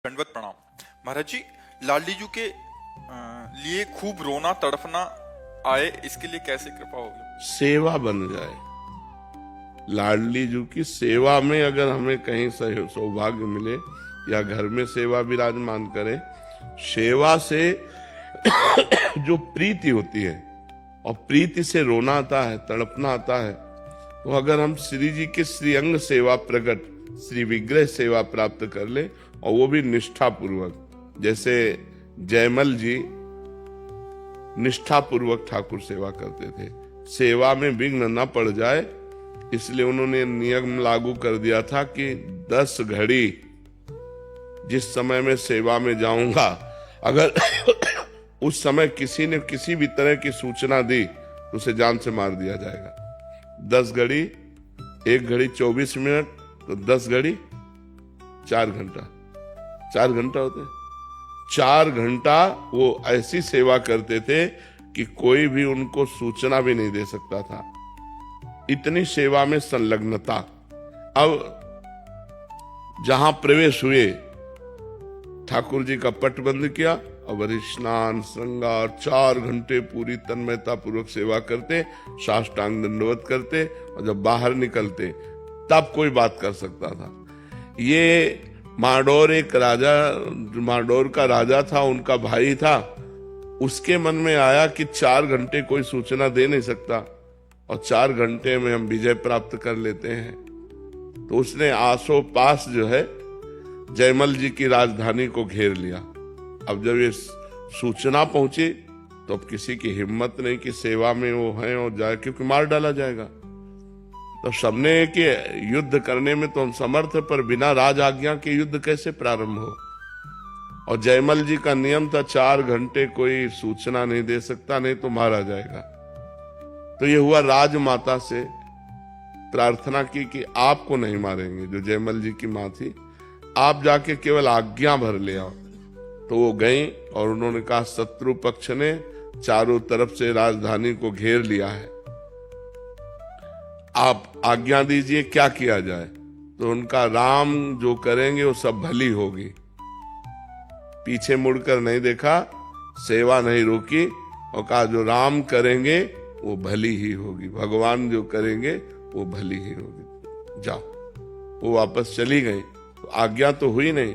दंडवत प्रणाम। महाराज जी, लाडली जी के लिए खूब रोना तड़पना आए, इसके लिए कैसे कृपा होगी? सेवा बन जाए। लाडली जी की सेवा में अगर हमें कहीं सौभाग्य मिले या घर में सेवा विराजमान करे, सेवा से जो प्रीति होती है और प्रीति से रोना आता है, तड़पना आता है, तो अगर हम श्री जी के श्रीअंग सेवा प्रकट श्री विग्रह सेवा प्राप्त कर ले, और वो भी निष्ठा पूर्वक, जैसे जयमल जी निष्ठा पूर्वक ठाकुर सेवा करते थे, सेवा में विघ्न न पड़ जाए, इसलिए उन्होंने नियम लागू कर दिया था कि 10 घड़ी जिस समय में सेवा में जाऊंगा, अगर उस समय किसी ने किसी भी तरह की सूचना दी तो उसे जान से मार दिया जाएगा। 10 घड़ी, 1 घड़ी 24 मिनट, तो 10 घड़ी 4 घंटा, 4 घंटा होते हैं। 4 घंटा वो ऐसी सेवा करते थे कि कोई भी उनको सूचना भी नहीं दे सकता था, इतनी सेवा में संलग्नता। अब जहां प्रवेश हुए, ठाकुर जी का पट बंद किया और स्नान श्रृंगार 4 घंटे पूरी तन्मयता पूर्वक सेवा करते, साष्टांग दंडवत करते, और जब बाहर निकलते तब कोई बात कर सकता था। ये मांडोर एक राजा, मांडोर का राजा था, उनका भाई था, उसके मन में आया कि 4 घंटे कोई सूचना दे नहीं सकता और 4 घंटे में हम विजय प्राप्त कर लेते हैं, तो उसने आसो पास जो है जयमल जी की राजधानी को घेर लिया। अब जब ये सूचना पहुंची तो अब किसी की हिम्मत नहीं कि सेवा में वो है और जाए, क्योंकि मार डाला जाएगा। तो सबने कि युद्ध करने में तो हम समर्थ है, पर बिना राज आज्ञा के युद्ध कैसे प्रारंभ हो। और जयमल जी का नियम था 4 घंटे कोई सूचना नहीं दे सकता, नहीं तो मारा जाएगा। तो ये हुआ, राजमाता से प्रार्थना की कि आपको नहीं मारेंगे, जो जयमल जी की मां थी, आप जाके केवल आज्ञा भर ले आओ। तो वो गई और उन्होंने कहा शत्रु पक्ष ने चारों तरफ से राजधानी को घेर लिया है, आप आज्ञा दीजिए क्या किया जाए। तो उनका राम जो करेंगे वो सब भली होगी। पीछे मुड़कर नहीं देखा, सेवा नहीं रोकी, और कहा जो राम करेंगे वो भली ही होगी, भगवान जो करेंगे वो भली ही होगी, जाओ। वो वापस चली गई, तो आज्ञा तो हुई नहीं।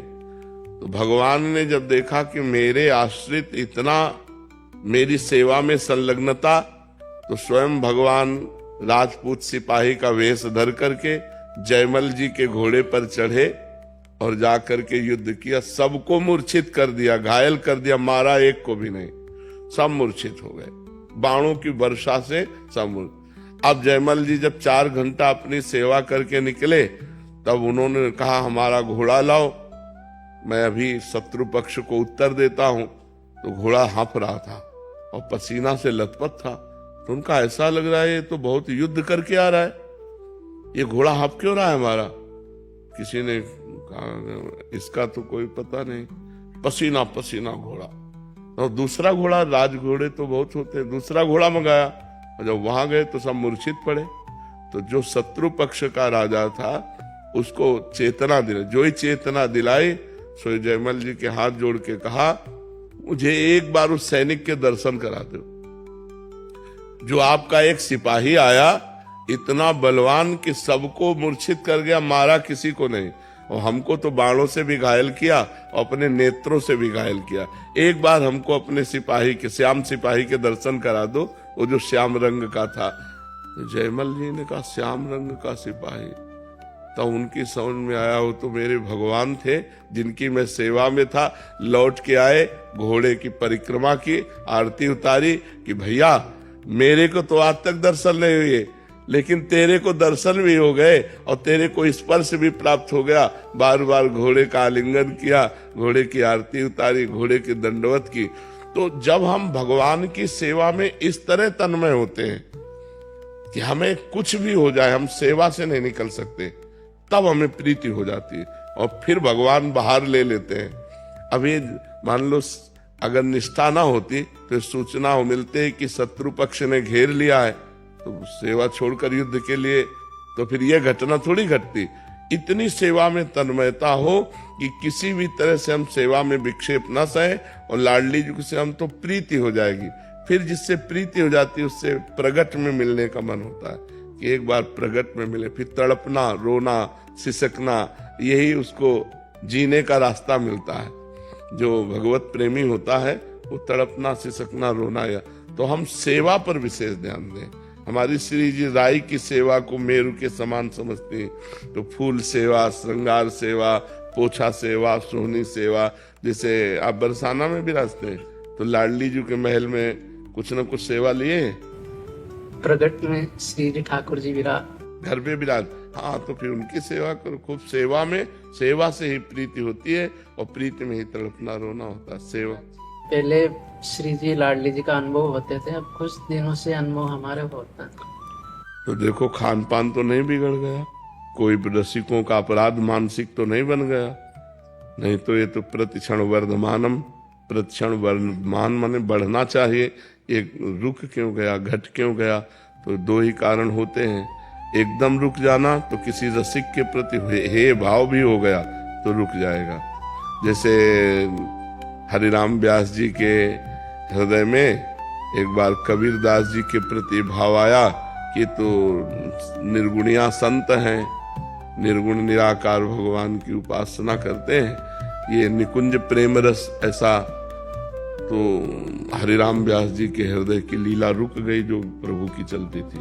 तो भगवान ने जब देखा कि मेरे आश्रित इतना मेरी सेवा में संलग्नता, तो स्वयं भगवान राजपूत सिपाही का वेश धर करके जयमल जी के घोड़े पर चढ़े और जाकर के युद्ध किया, सबको मूर्छित कर दिया, घायल कर दिया, मारा एक को भी नहीं, सब मूर्छित हो गए बाणों की वर्षा से, सब। अब जयमल जी जब 4 घंटा अपनी सेवा करके निकले, तब उन्होंने कहा हमारा घोड़ा लाओ, मैं अभी शत्रु पक्ष को उत्तर देता हूं। तो घोड़ा हाँफ रहा था और पसीना से लथपथ था, तो उनका ऐसा लग रहा है ये तो बहुत युद्ध करके आ रहा है, ये घोड़ा हाँफ क्यों रहा है हमारा। किसी ने कहा इसका तो कोई पता नहीं, पसीना पसीना घोड़ा। और दूसरा घोड़ा, राज घोड़े तो बहुत होते हैं, दूसरा घोड़ा मंगाया, और जब वहां गए तो सब मूर्छित पड़े। तो जो शत्रु पक्ष का राजा था उसको चेतना दिलाई, जो ही चेतना दिलाई, सो जयमल जी के हाथ जोड़ के कहा मुझे एक बार उस सैनिक के दर्शन करा दो, जो आपका एक सिपाही आया इतना बलवान कि सबको मूर्छित कर गया, मारा किसी को नहीं, और हमको तो बाणों से भी घायल किया और अपने नेत्रों से भी घायल किया। एक बार हमको अपने सिपाही के, श्याम सिपाही के दर्शन करा दो, वो जो श्याम रंग का था। तो जयमल जी ने कहा श्याम रंग का सिपाही, तो उनकी समझ में आया वो तो मेरे भगवान थे जिनकी मैं सेवा में था। लौट के आए, घोड़े की परिक्रमा की, आरती उतारी कि भैया मेरे को तो आज तक दर्शन नहीं हुए, लेकिन तेरे को दर्शन भी हो गए और तेरे को स्पर्श भी प्राप्त हो गया। बार बार घोड़े का आलिंगन किया, घोड़े की आरती उतारी, घोड़े की दंडवत की। तो जब हम भगवान की सेवा में इस तरह तन्मय होते हैं कि हमें कुछ भी हो जाए, हम सेवा से नहीं निकल सकते, तब हमें प्रीति हो जाती है और फिर भगवान बाहर ले लेते हैं। अभी मान लो अगर निष्ठा ना होती तो सूचना हो मिलते कि शत्रु पक्ष ने घेर लिया है, तो सेवा छोड़कर युद्ध के लिए, तो फिर यह घटना थोड़ी घटती इतनी सेवा में तन्मयता हो कि किसी भी तरह से हम सेवा में विक्षेप न सहे, और लाडली जी से हम तो प्रीति हो जाएगी। फिर जिससे प्रीति हो जाती है उससे प्रगट में मिलने का मन होता है कि एक बार प्रगट में मिले, फिर तड़पना, रोना, सिसकना, यही उसको जीने का रास्ता मिलता है। जो भगवत प्रेमी होता है वो तड़पना, सिसकना, रोना, या तो हम सेवा पर विशेष ध्यान दें। हमारी श्री जी राई की सेवा को मेरु के समान समझती हैं, तो फूल सेवा, श्रृंगार सेवा, पोछा सेवा, सोहनी सेवा। जैसे आप बरसाना में विराजते हैं तो लाडली जी के महल में कुछ न कुछ सेवा लिए, प्रगट में श्री जी ठाकुर जी विराज, घर पे विराज, हाँ, तो फिर उनकी सेवा करो खूब। सेवा में, सेवा से ही प्रीति होती है और प्रीति में ही तड़पना, रोना होता है। सेवा पहले श्री जी लाडली जी का अनुभव होते थे, अब कुछ दिनों से अनुभव हमारे होता है। तो देखो, खान पान तो नहीं बिगड़ गया, कोई रसिकों का अपराध मानसिक तो नहीं बन गया, नहीं तो ये तो प्रतिक्षण वर्धमानम, प्रतिक्षण वर्धमान माने बढ़ना चाहिए। एक रुक क्यों गया, घट क्यों गया? तो दो ही कारण होते हैं, एकदम रुक जाना तो किसी रसिक के प्रति हे भाव भी हो गया तो रुक जाएगा। जैसे हरिराम व्यास जी के हृदय में एक बार कबीरदास जी के प्रति भाव आया कि तो निर्गुणिया संत हैं, निर्गुण निराकार भगवान की उपासना करते हैं, ये निकुंज प्रेम रस ऐसा। तो हरिराम व्यास जी के हृदय की लीला रुक गई जो प्रभु की चलती थी।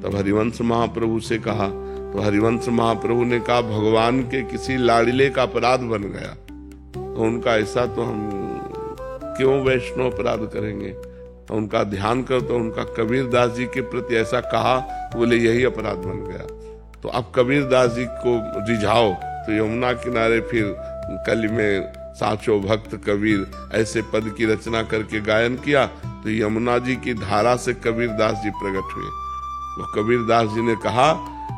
तब हरिवंश महाप्रभु से कहा, तो हरिवंश महाप्रभु ने कहा भगवान के किसी लाड़िले का अपराध बन गया, तो उनका ऐसा तो हम क्यों वैष्णव अपराध करेंगे, तो उनका ध्यान कर। तो उनका कबीरदास जी के प्रति ऐसा कहा, बोले यही अपराध बन गया। तो अब कबीरदास जी को रिझाओ, तो यमुना किनारे फिर कली में साचो भक्त कबीर ऐसे पद की रचना करके गायन किया, तो यमुना जी की धारा से कबीरदास जी प्रकट हुए। तो कबीरदास जी ने कहा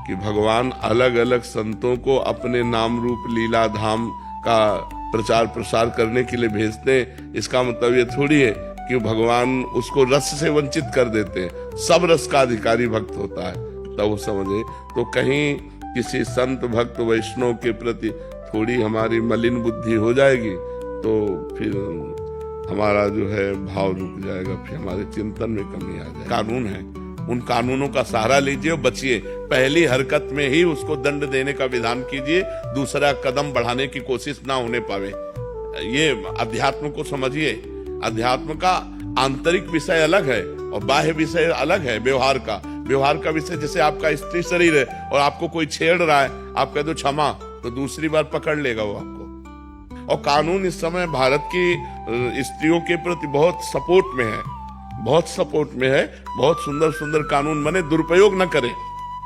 कि भगवान अलग अलग संतों को अपने नाम रूप लीला धाम का प्रचार प्रसार करने के लिए भेजते हैं। इसका मतलब ये थोड़ी है कि भगवान उसको रस से वंचित कर देते हैं, सब रस का अधिकारी भक्त होता है, तब वो समझे। तो कहीं किसी संत भक्त वैष्णव के प्रति थोड़ी हमारी मलिन बुद्धि हो जाएगी तो फिर हमारा जो है भाव रुक जाएगा, फिर हमारे चिंतन में कमी आ जाएगी। कानून है, उन कानूनों का सहारा लीजिए और बचिए। पहली हरकत में ही उसको दंड देने का विधान कीजिए, दूसरा कदम बढ़ाने की कोशिश ना होने पावे। ये अध्यात्म को समझिए। अध्यात्म का आंतरिक विषय अलग है और बाह्य विषय अलग है व्यवहार का। व्यवहार का विषय जैसे आपका स्त्री शरीर है और आपको कोई छेड़ रहा है, आप कह दो क्षमा, तो दूसरी बार पकड़ लेगा वो आपको। और कानून इस समय भारत की स्त्रियों के प्रति बहुत सपोर्ट में है, बहुत सपोर्ट में है। बहुत सुंदर सुंदर कानून बने, दुरुपयोग न करें।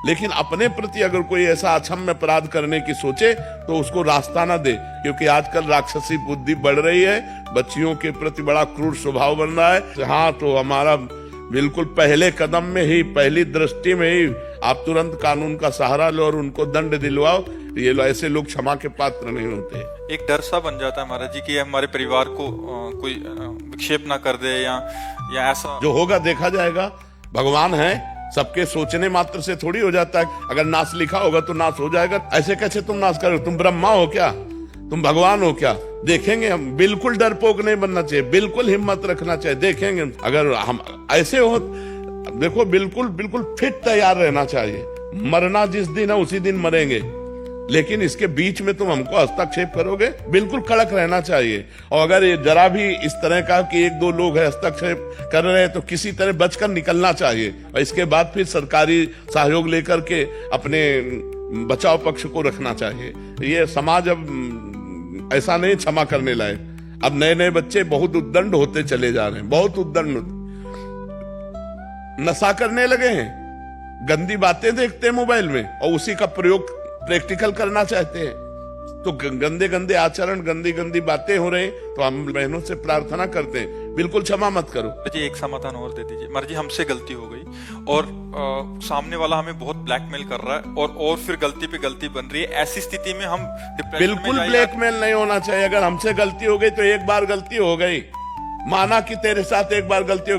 लेकिन अपने प्रति अगर कोई ऐसा अक्षम्य अपराध करने की सोचे तो उसको रास्ता ना दे, क्योंकि आजकल राक्षसी बुद्धि बढ़ रही है, बच्चियों के प्रति बड़ा क्रूर स्वभाव बन रहा है। हाँ, तो हमारा बिल्कुल पहले कदम में ही, पहली दृष्टि में ही आप तुरंत कानून का सहारा लो और उनको दंड दिलवाओ। ये ऐसे लोग क्षमा के पात्र नहीं होते। एक डर सा बन जाता है महाराज जी कि हमारे परिवार को कोई विक्षेप ना कर दे या ऐसा। जो होगा देखा जाएगा। भगवान है, सबके सोचने मात्र से थोड़ी हो जाता है। अगर नाश लिखा होगा तो नाश हो जाएगा। ऐसे कैसे तुम नाश करो? तुम ब्रह्मा हो क्या? तुम भगवान हो क्या? देखेंगे हम। बिल्कुल डरपोक नहीं बनना चाहिए, बिल्कुल हिम्मत रखना चाहिए। देखेंगे अगर हम ऐसे हो, देखो बिल्कुल बिल्कुल फिट तैयार रहना चाहिए। मरना जिस दिन है उसी दिन मरेंगे, लेकिन इसके बीच में तुम हमको हस्तक्षेप करोगे, बिल्कुल कड़क रहना चाहिए। और अगर ये जरा भी इस तरह का कि एक दो लोग है हस्तक्षेप कर रहे हैं तो किसी तरह बचकर निकलना चाहिए और इसके बाद फिर सरकारी सहयोग लेकर के अपने बचाव पक्ष को रखना चाहिए। ये समाज अब ऐसा नहीं क्षमा करने लायक। अब नए नए बच्चे बहुत उद्दंड होते चले जा रहे हैं, बहुत उद्दंड, नशा करने लगे हैं, गंदी बातें देखते हैं मोबाइल में और उसी का प्रयोग प्रैक्टिकल करना चाहते हैं। तो गंदे गंदे आचरण, गंदी गंदी बातें हो रही, तो हम बहनों से प्रार्थना करते हैं बिल्कुल क्षमा मत करो। जी एक समाधान और दे दीजिए महाराज जी, हमसे गलती हो गई और सामने वाला हमें बहुत ब्लैकमेल कर रहा है और फिर गलती पे गलती बन रही है। ऐसी स्थिति में हम बिल्कुल ब्लैकमेल नहीं होना चाहिए। अगर हमसे गलती हो गई तो एक बार गलती हो गई, माना कि तेरे साथ एक बार गलती हो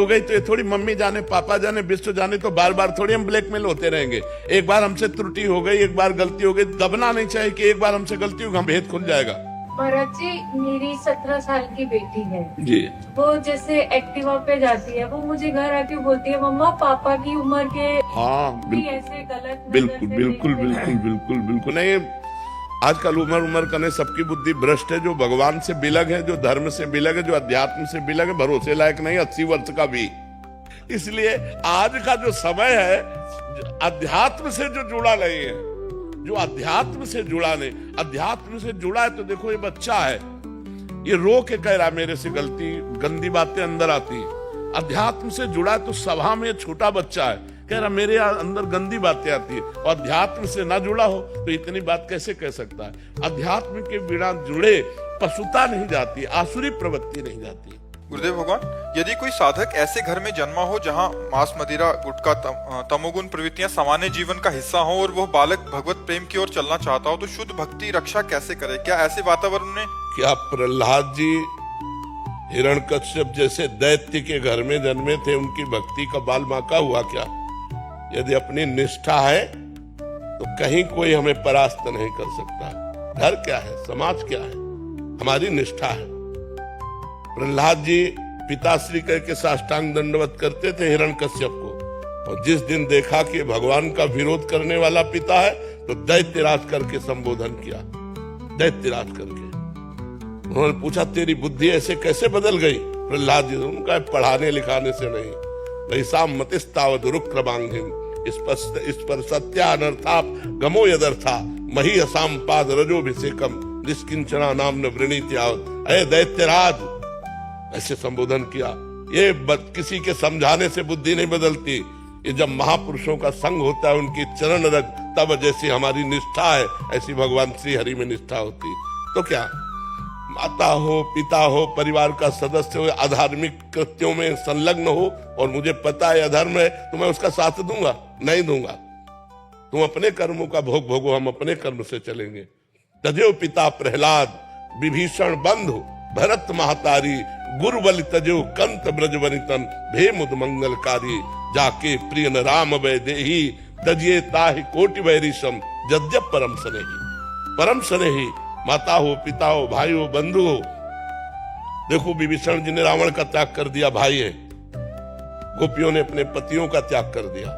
गई तो ये थोड़ी मम्मी जाने पापा जाने विश्व जाने तो बार बार थोड़ी हम ब्लैकमेल होते रहेंगे। एक बार हमसे त्रुटि हो गई, एक बार गलती हो गई, दबना नहीं चाहिए कि एक बार हमसे गलती होगी हम भेद खुल जाएगा। महाराज जी, मेरी 17 साल की बेटी है जी, वो जैसे एक्टिवा पे जाती है, वो मुझे घर आके बोलती है मम्मा पापा की उम्र के हाँ भी ऐसे गलत बिल्कुल बिल्कुल बिल्कुल बिल्कुल बिल्कुल नहीं। आजकल उम्र करने सबकी बुद्धि भ्रष्ट है। जो भगवान से बिलग है, जो धर्म से बिलग है, जो अध्यात्म से बिलग है, भरोसे लायक नहीं 80 वर्ष का भी। इसलिए आज का जो समय है अध्यात्म से जो जुड़ा नहीं है, जो अध्यात्म से जुड़ा नहीं, अध्यात्म से जुड़ा है तो देखो ये बच्चा है, ये रो के कह रहा मेरे से गलती, गंदी बातें अंदर आती है। अध्यात्म से जुड़ा है तो सभा में छोटा बच्चा है कह रहा मेरे अंदर गंदी बातें आती है, और अध्यात्म से ना जुड़ा हो तो इतनी बात कैसे कह सकता है। अध्यात्म के बिना जुड़े पशुता नहीं जाती, आसुरी प्रवृत्ति नहीं जाती। गुरुदेव भगवान, यदि कोई साधक ऐसे घर में जन्मा हो जहां मांस मदिरा गुटखा तमोगुण प्रवृत्तियां सामान्य जीवन का हिस्सा हो और वह बालक भगवत प्रेम की ओर चलना चाहता हो, तो शुद्ध भक्ति रक्षा कैसे करे? क्या ऐसे वातावरण में क्या प्रहलाद जी हिरण्यकश्यप जैसे दैत्य के घर में जन्मे थे, उनकी भक्ति का बाल बांका हुआ क्या? यदि अपनी निष्ठा है तो कहीं कोई हमें परास्त नहीं कर सकता। घर क्या है, समाज क्या है, हमारी निष्ठा है। प्रहलाद जी पिताश्री कह के साष्टांग दंडवत करते थे हिरण्यकश्यप को, और जिस दिन देखा कि भगवान का विरोध करने वाला पिता है तो दैत्यराज करके संबोधन किया, दैत्यराज करके। उन्होंने पूछा तेरी बुद्धि ऐसे कैसे बदल गई? प्रहलाद जी उनका पढ़ाने लिखाने से नहीं, वैसाम मतिस्तावद रुक्रमांगिम इस पर सत्या अनर्थाप गमो यदर्था मही असाम पाद रजोभिषेकम निष्किंचना नाम न वृणीत्यावत। अये दैत्यराज, ऐसे संबोधन किया। ये किसी के समझाने से बुद्धि नहीं बदलती, ये जब महापुरुषों का संग होता है, उनकी चरण रज, तब जैसी हमारी निष्ठा है ऐसी भगवान श्री हरि में निष्ठा होती। तो क्या माता हो, पिता हो, परिवार का सदस्य हो, अधार्मिक कृत्यों में संलग्न हो और मुझे पता है अधर्म है तो मैं उसका साथ दूंगा? नहीं दूंगा। तुम अपने कर्मों का भोग भोगो, हम अपने कर्म से चलेंगे। तजो पिता प्रहलाद विभीषण बंधु भरत महतारी गुरुबल तजो कंत ब्रज वनितन भेमुद मंगलकारी जाके प्रियन राम वै देही तजिए ताहि कोटि वैरिशम जद्यप परम स्नेही। परम स्नेही माता हो, पिता हो, भाई हो, बंधु हो। देखो विभीषण जी ने रावण का त्याग कर दिया, भाई है। गोपियों ने अपने पतियों का त्याग कर दिया,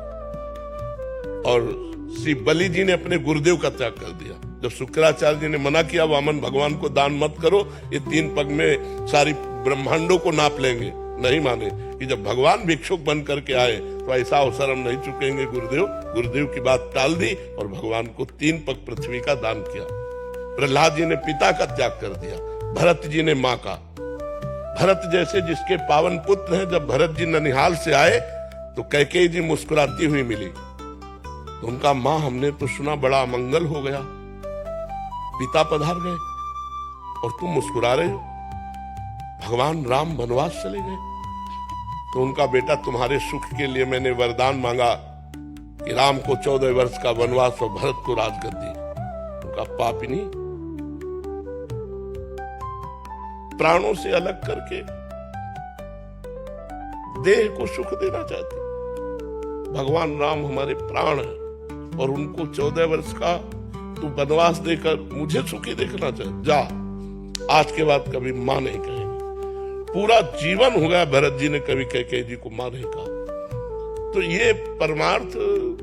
और श्री बलि जी ने अपने गुरुदेव का त्याग कर दिया। जब शुक्राचार्य जी ने मना किया वामन भगवान को दान मत करो, ये 3 पग में सारी ब्रह्मांडों को नाप लेंगे, नहीं माने। कि जब भगवान भिक्षुक बन करके आए तो ऐसा अवसर हम नहीं चुकेंगे गुरुदेव की बात टाल दी और भगवान को 3 पग पृथ्वी का दान किया। प्रहलाद जी ने पिता का त्याग कर दिया, भरत जी ने माँ का। भरत जैसे जिसके पावन पुत्र हैं, जब भरत जी ननिहाल से आए तो कैकेयी जी मुस्कुराती हुई मिली, तो उनका माँ हमने तो सुना बड़ा अमंगल हो गया, पिता पधार गए और तुम मुस्कुरा रहे हो, भगवान राम वनवास चले गए। तो उनका बेटा तुम्हारे सुख के लिए मैंने वरदान मांगा कि राम को 14 वर्ष का वनवास और भरत को राजगद्दी। उनका पापिनी प्राणों से अलग करके देह को सुख देना चाहती। भगवान राम हमारे प्राण है और उनको 14 वर्ष का तू वनवास देकर मुझे सुखी देखना चाहे, जा आज के बाद कभी मां नहीं कहेंगे। पूरा जीवन हो गया भरत जी ने कभी कैकेयी जी को मां नहीं कहा। तो ये परमार्थ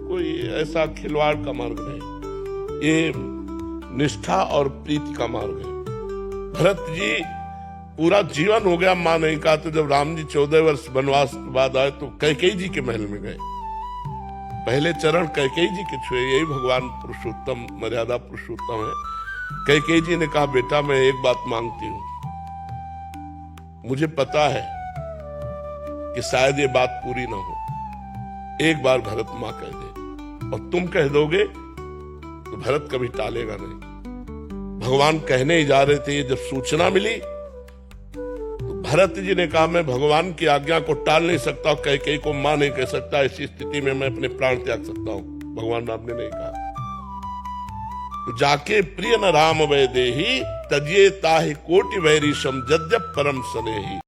कोई ऐसा खिलवाड़ का मार्ग नहीं, ये निष्ठा और प्रीति का मार्ग है। भरत जी पूरा जीवन हो गया मां नहीं कहा, तो जब राम जी 14 वर्ष वनवास के बाद आए तो कैकेयी जी के महल में गए। पहले चरण कैकेयी जी के छुए, यही भगवान पुरुषोत्तम मर्यादा पुरुषोत्तम है। कैकेयी जी ने कहा बेटा मैं एक बात मांगती हूं, मुझे पता है कि शायद ये बात पूरी ना हो, एक बार भरत मां कह दे और तुम कह दोगे तो भरत कभी टालेगा नहीं। भगवान कहने ही जा रहे थे, जब सूचना मिली तो भरत जी ने कहा मैं भगवान की आज्ञा को टाल नहीं सकता, कैकेयी को मां नहीं कह सकता, ऐसी स्थिति में मैं अपने प्राण त्याग सकता हूं। भगवान राम ने नहीं कहा। तो जाके प्रिय न राम वै देही, तजिए ताहि कोटि वैरी सम, जद्यप परम स्नेही।